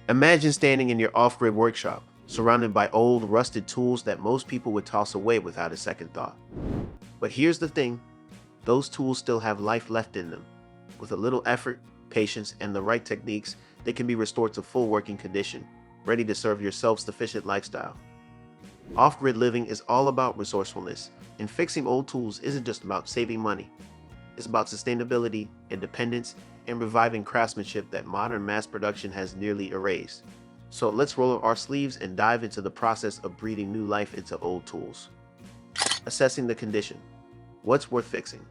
Imagine standing in your off-grid workshop, surrounded by old, rusted tools that most people would toss away without a second thought. But here's the thing, those tools still have life left in them. With a little effort, patience, and the right techniques, they can be restored to full working condition, ready to serve your self-sufficient lifestyle. Off-grid living is all about resourcefulness, and fixing old tools isn't just about saving money. It's about sustainability, independence, and reviving craftsmanship that modern mass production has nearly erased. So let's roll up our sleeves and dive into the process of breathing new life into old tools. Assessing the condition. What's worth fixing?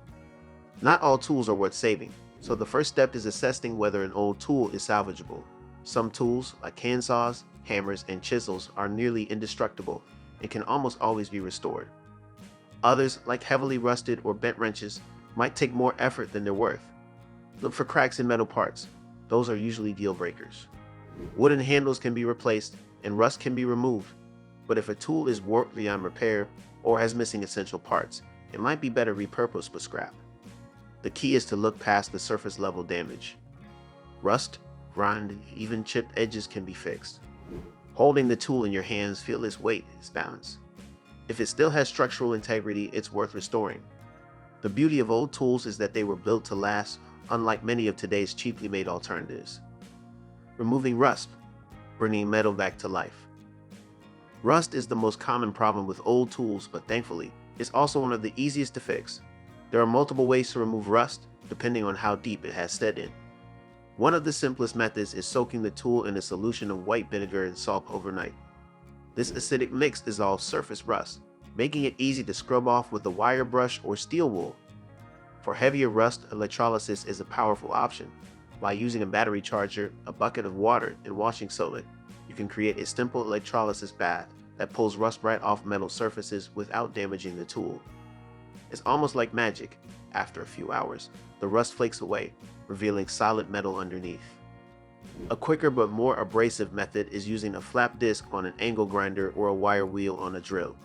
Not all tools are worth saving, so the first step is assessing whether an old tool is salvageable. Some tools, like handsaws, hammers, and chisels, are nearly indestructible and can almost always be restored. Others, like heavily rusted or bent wrenches, might take more effort than they're worth. Look for cracks in metal parts. Those are usually deal breakers. Wooden handles can be replaced and rust can be removed, but if a tool is warped beyond repair or has missing essential parts, it might be better repurposed but scrap. The key is to look past the surface level damage. Rust, grind, even chipped edges can be fixed. Holding the tool in your hands, feel its weight, its balance. If it still has structural integrity, it's worth restoring. The beauty of old tools is that they were built to last, unlike many of today's cheaply made alternatives. Removing rust, bringing metal back to life. Rust is the most common problem with old tools, but thankfully, it's also one of the easiest to fix. There are multiple ways to remove rust, depending on how deep it has set in. One of the simplest methods is soaking the tool in a solution of white vinegar and salt overnight. This acidic mix dissolves surface rust, making it easy to scrub off with a wire brush or steel wool. For heavier rust, electrolysis is a powerful option. By using a battery charger, a bucket of water, and washing soda, you can create a simple electrolysis bath that pulls rust right off metal surfaces without damaging the tool. It's almost like magic. After a few hours, the rust flakes away, revealing solid metal underneath. A quicker but more abrasive method is using a flap disc on an angle grinder or a wire wheel on a drill.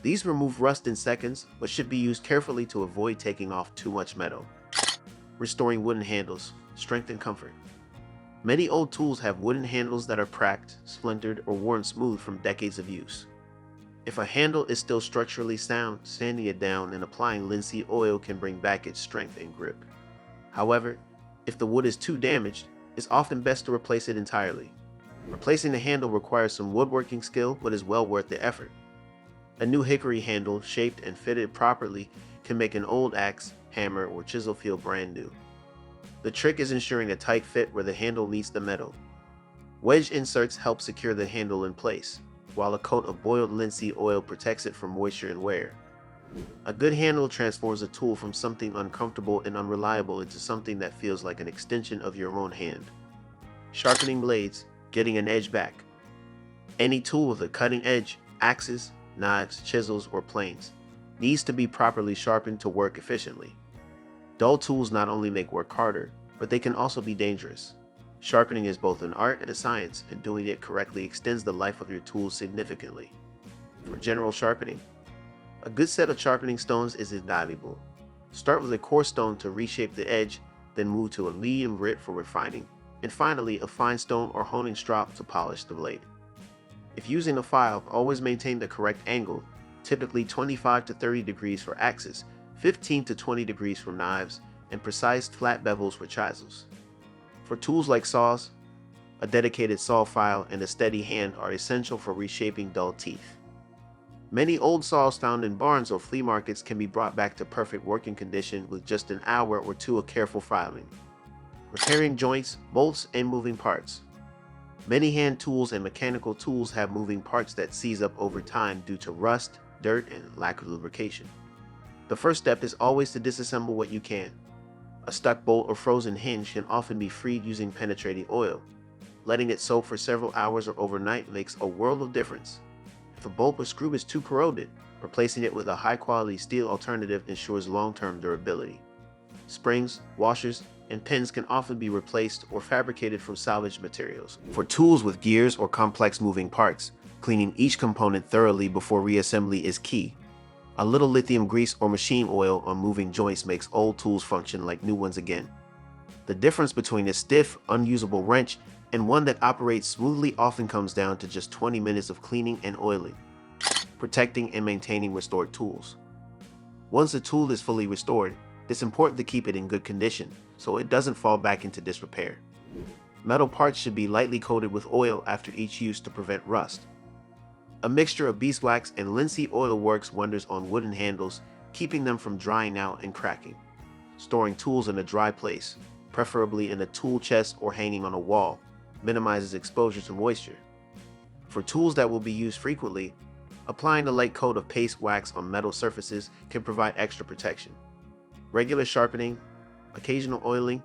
These remove rust in seconds, but should be used carefully to avoid taking off too much metal. Restoring wooden handles, strength and comfort. Many old tools have wooden handles that are cracked, splintered, or worn smooth from decades of use. If a handle is still structurally sound, sanding it down and applying linseed oil can bring back its strength and grip. However, if the wood is too damaged, it's often best to replace it entirely. Replacing the handle requires some woodworking skill, but is well worth the effort. A new hickory handle, shaped and fitted properly, can make an old axe, hammer, or chisel feel brand new. The trick is ensuring a tight fit where the handle meets the metal. Wedge inserts help secure the handle in place, while a coat of boiled linseed oil protects it from moisture and wear. A good handle transforms a tool from something uncomfortable and unreliable into something that feels like an extension of your own hand. Sharpening blades, getting an edge back. Any tool with a cutting edge, axes, knives, chisels, or planes, needs to be properly sharpened to work efficiently. Dull tools not only make work harder, but they can also be dangerous. Sharpening is both an art and a science, and doing it correctly extends the life of your tools significantly. For general sharpening, a good set of sharpening stones is invaluable. Start with a coarse stone to reshape the edge, then move to a medium grit for refining, and finally a fine stone or honing strop to polish the blade. If using a file, always maintain the correct angle, typically 25 to 30 degrees for axes, 15 to 20 degrees for knives, and precise flat bevels for chisels. For tools like saws, a dedicated saw file and a steady hand are essential for reshaping dull teeth. Many old saws found in barns or flea markets can be brought back to perfect working condition with just an hour or two of careful filing. Repairing joints, bolts, and moving parts. Many hand tools and mechanical tools have moving parts that seize up over time due to rust, dirt, and lack of lubrication. The first step is always to disassemble what you can. A stuck bolt or frozen hinge can often be freed using penetrating oil. Letting it soak for several hours or overnight makes a world of difference. If a bolt or screw is too corroded, replacing it with a high-quality steel alternative ensures long-term durability. Springs, washers, and pins can often be replaced or fabricated from salvaged materials. For tools with gears or complex moving parts, cleaning each component thoroughly before reassembly is key. A little lithium grease or machine oil on moving joints makes old tools function like new ones again. The difference between a stiff, unusable wrench And one that operates smoothly often comes down to just 20 minutes of cleaning and oiling, protecting and maintaining restored tools. Once a tool is fully restored, it's important to keep it in good condition so it doesn't fall back into disrepair. Metal parts should be lightly coated with oil after each use to prevent rust. A mixture of beeswax and linseed oil works wonders on wooden handles, keeping them from drying out and cracking. Storing tools in a dry place, preferably in a tool chest or hanging on a wall, minimizes exposure to moisture. For tools that will be used frequently, applying a light coat of paste wax on metal surfaces can provide extra protection. Regular sharpening, occasional oiling,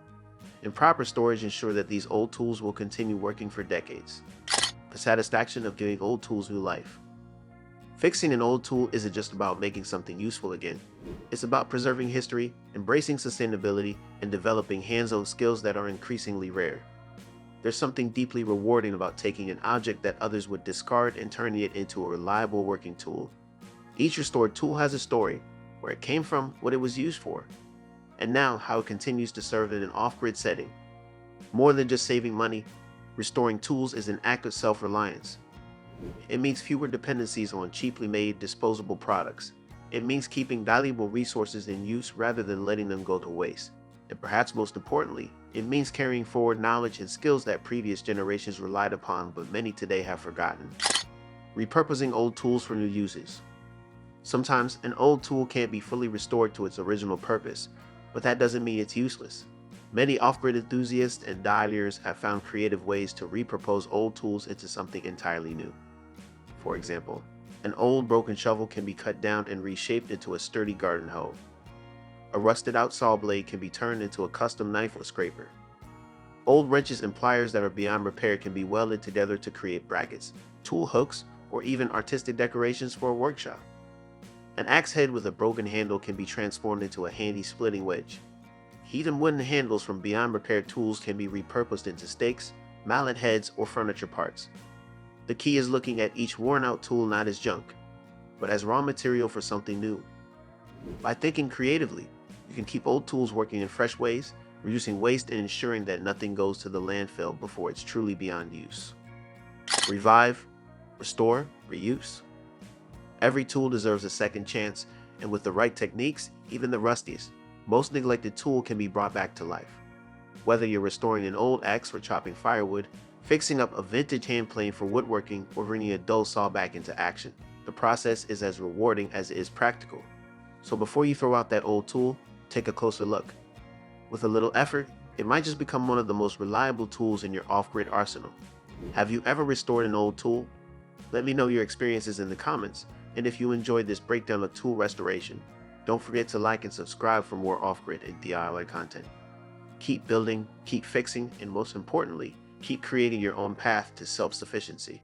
and proper storage ensure that these old tools will continue working for decades. The satisfaction of giving old tools new life. Fixing an old tool isn't just about making something useful again. It's about preserving history, embracing sustainability, and developing hands-on skills that are increasingly rare. There's something deeply rewarding about taking an object that others would discard and turning it into a reliable working tool. Each restored tool has a story, where it came from, what it was used for, and now how it continues to serve in an off-grid setting. More than just saving money, restoring tools is an act of self-reliance. It means fewer dependencies on cheaply made, disposable products. It means keeping valuable resources in use rather than letting them go to waste. And perhaps most importantly, it means carrying forward knowledge and skills that previous generations relied upon but many today have forgotten. Repurposing old tools for new uses. Sometimes an old tool can't be fully restored to its original purpose, but that doesn't mean it's useless. Many off-grid enthusiasts and dyers have found creative ways to repurpose old tools into something entirely new. For example, an old broken shovel can be cut down and reshaped into a sturdy garden hoe. A rusted-out saw blade can be turned into a custom knife or scraper. Old wrenches and pliers that are beyond repair can be welded together to create brackets, tool hooks, or even artistic decorations for a workshop. An axe head with a broken handle can be transformed into a handy splitting wedge. Even wooden handles from beyond repair tools can be repurposed into stakes, mallet heads, or furniture parts. The key is looking at each worn-out tool not as junk, but as raw material for something new. By thinking creatively, you can keep old tools working in fresh ways, reducing waste and ensuring that nothing goes to the landfill before it's truly beyond use. Revive, restore, reuse. Every tool deserves a second chance, and with the right techniques, even the rustiest, most neglected tool can be brought back to life. Whether you're restoring an old axe for chopping firewood, fixing up a vintage hand plane for woodworking, or bringing a dull saw back into action, the process is as rewarding as it is practical. So before you throw out that old tool, take a closer look. With a little effort, it might just become one of the most reliable tools in your off-grid arsenal. Have you ever restored an old tool? Let me know your experiences in the comments, and if you enjoyed this breakdown of tool restoration, don't forget to like and subscribe for more off-grid and DIY content. Keep building, keep fixing, and most importantly, keep creating your own path to self-sufficiency.